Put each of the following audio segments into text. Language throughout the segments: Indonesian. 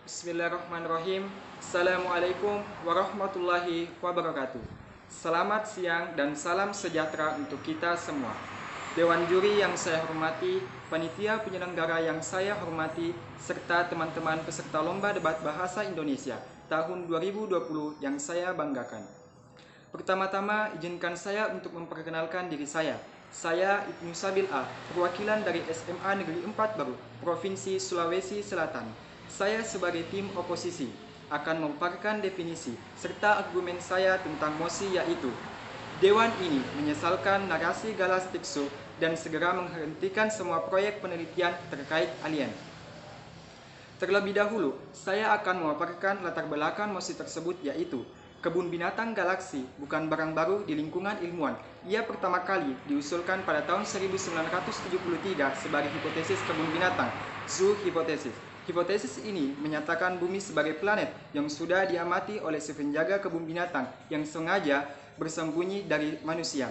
Bismillahirrahmanirrahim. Assalamualaikum warahmatullahi wabarakatuh. Selamat siang dan salam sejahtera untuk kita semua. Dewan juri yang saya hormati, panitia penyelenggara yang saya hormati, serta teman-teman peserta Lomba Debat Bahasa Indonesia tahun 2020 yang saya banggakan. Pertama-tama, izinkan saya untuk memperkenalkan diri saya. Saya Ibnu Sabil A, perwakilan dari SMA Negeri 4 Baru, Provinsi Sulawesi Selatan. Saya sebagai tim oposisi akan memaparkan definisi serta argumen saya tentang mosi, yaitu Dewan ini menyesalkan narasi Galactic Zoo dan segera menghentikan semua proyek penelitian terkait alien. Terlebih dahulu, saya akan memaparkan latar belakang mosi tersebut, yaitu kebun binatang galaksi bukan barang baru di lingkungan ilmuwan. Ia pertama kali diusulkan pada tahun 1973 sebagai hipotesis kebun binatang, zoo hypothesis. Hipotesis ini menyatakan bumi sebagai planet yang sudah diamati oleh si penjaga kebun binatang yang sengaja bersembunyi dari manusia.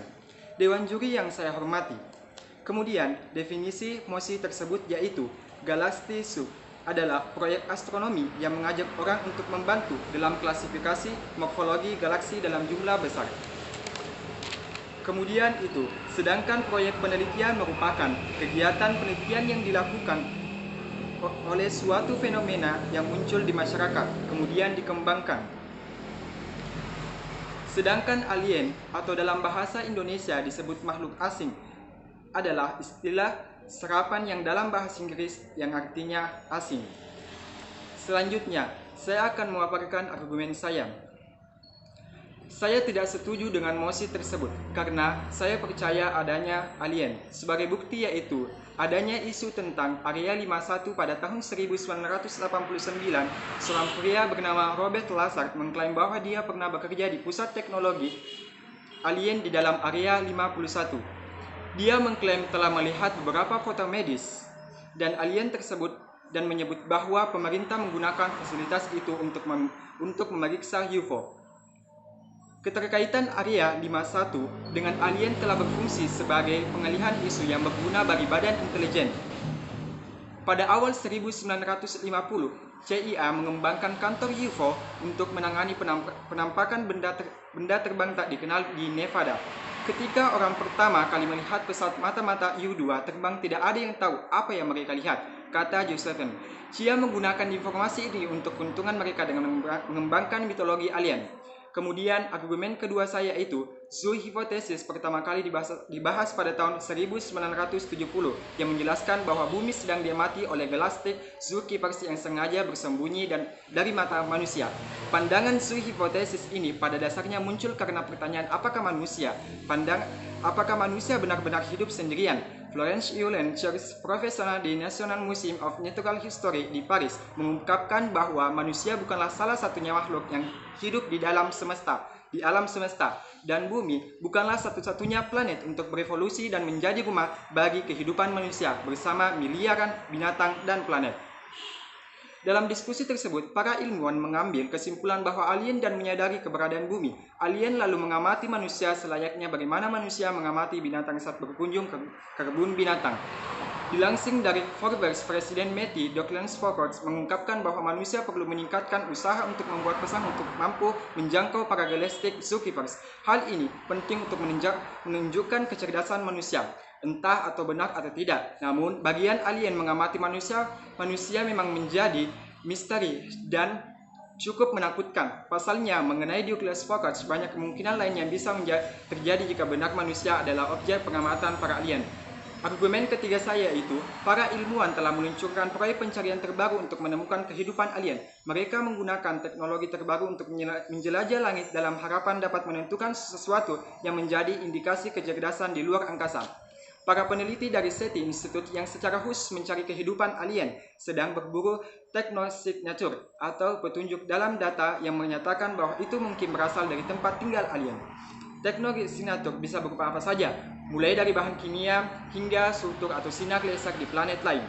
Dewan juri yang saya hormati, kemudian definisi mosi tersebut yaitu Galactic Zoo adalah proyek astronomi yang mengajak orang untuk membantu dalam klasifikasi morfologi galaksi dalam jumlah besar. Kemudian itu, sedangkan proyek penelitian merupakan kegiatan penelitian yang dilakukan oleh suatu fenomena yang muncul di masyarakat, kemudian dikembangkan. Sedangkan alien atau dalam bahasa Indonesia disebut makhluk asing adalah istilah serapan yang dalam bahasa Inggris yang artinya asing. Selanjutnya, saya akan memaparkan argumen saya. Saya tidak setuju dengan mosi tersebut karena saya percaya adanya alien. Sebagai bukti yaitu adanya isu tentang Area 51 pada tahun 1989, seorang pria bernama Robert Lazar mengklaim bahwa dia pernah bekerja di pusat teknologi alien di dalam Area 51. Dia mengklaim telah melihat beberapa foto medis dan alien tersebut dan menyebut bahwa pemerintah menggunakan fasilitas itu untuk memeriksa UFO. Keterkaitan Area 51 dengan alien telah berfungsi sebagai pengalihan isu yang berguna bagi badan intelijen. Pada awal 1950, CIA mengembangkan kantor UFO untuk menangani penampakan benda terbang tak dikenal di Nevada. Ketika orang pertama kali melihat pesawat mata-mata U-2 terbang, tidak ada yang tahu apa yang mereka lihat, kata Josephson. CIA menggunakan informasi ini untuk keuntungan mereka dengan mengembangkan mitologi alien. Kemudian argumen kedua saya itu, zoo hypothesis pertama kali dibahas pada tahun 1970 yang menjelaskan bahwa bumi sedang diamati oleh Galactic Zookeepers yang sengaja bersembunyi dari mata manusia. Pandangan zoo hypothesis ini pada dasarnya muncul karena pertanyaan apakah manusia benar-benar hidup sendirian. Florence Yulin, profesor di National Museum of Natural History di Paris, mengungkapkan bahwa manusia bukanlah salah satunya makhluk yang hidup di alam semesta, dan bumi bukanlah satu-satunya planet untuk berevolusi dan menjadi rumah bagi kehidupan manusia bersama miliaran binatang dan planet. Dalam diskusi tersebut, para ilmuwan mengambil kesimpulan bahwa alien dan menyadari keberadaan bumi. Alien lalu mengamati manusia selayaknya bagaimana manusia mengamati binatang saat berkunjung ke kebun binatang. Dilansing dari Forbes, Presiden METI, Douglas Faulkner mengungkapkan bahwa manusia perlu meningkatkan usaha untuk membuat pesan untuk mampu menjangkau para Galactic Zookeepers. Hal ini penting untuk menunjukkan kecerdasan manusia, entah atau benar atau tidak. Namun, bagian alien mengamati manusia memang menjadi misteri dan cukup menakutkan. Pasalnya, mengenai Douglas Faulkner, banyak kemungkinan lain yang bisa terjadi jika benar manusia adalah objek pengamatan para alien. Argumen ketiga saya itu, para ilmuwan telah meluncurkan proyek pencarian terbaru untuk menemukan kehidupan alien. Mereka menggunakan teknologi terbaru untuk menjelajah langit dalam harapan dapat menentukan sesuatu yang menjadi indikasi kecerdasan di luar angkasa. Para peneliti dari SETI Institute yang secara khusus mencari kehidupan alien sedang berburu technosignature atau petunjuk dalam data yang menyatakan bahwa itu mungkin berasal dari tempat tinggal alien. Technosignature bisa berupa apa saja, mulai dari bahan kimia hingga struktur atau sinar laser di planet lain.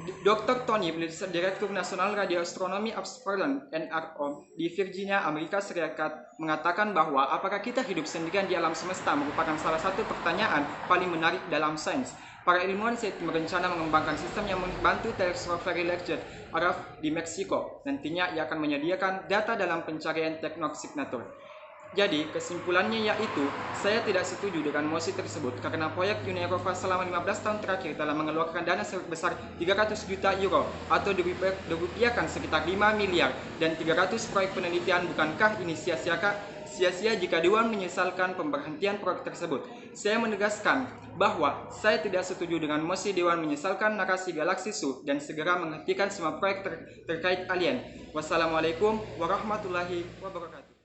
Dr. Tony, Direktur Nasional Radioastronomi Australian NRO di Virginia, Amerika Serikat, mengatakan bahwa apakah kita hidup sendirian di alam semesta merupakan salah satu pertanyaan paling menarik dalam sains. Para ilmuwan saat berencana mengembangkan sistem yang membantu teleskop Very Large Array di Meksiko. Nantinya ia akan menyediakan data dalam pencarian teknik signatur. Jadi, kesimpulannya yaitu, saya tidak setuju dengan mosi tersebut karena proyek Uni Eropa selama 15 tahun terakhir telah mengeluarkan dana sebesar 300 juta euro atau dirupiahkan sekitar 5 miliar dan 300 proyek penelitian. Bukankah ini sia-sia jika Dewan menyesalkan pemberhentian proyek tersebut? Saya menegaskan bahwa saya tidak setuju dengan mosi Dewan menyesalkan narasi Galaxy Zoo dan segera menghentikan semua proyek terkait alien. Wassalamualaikum warahmatullahi wabarakatuh.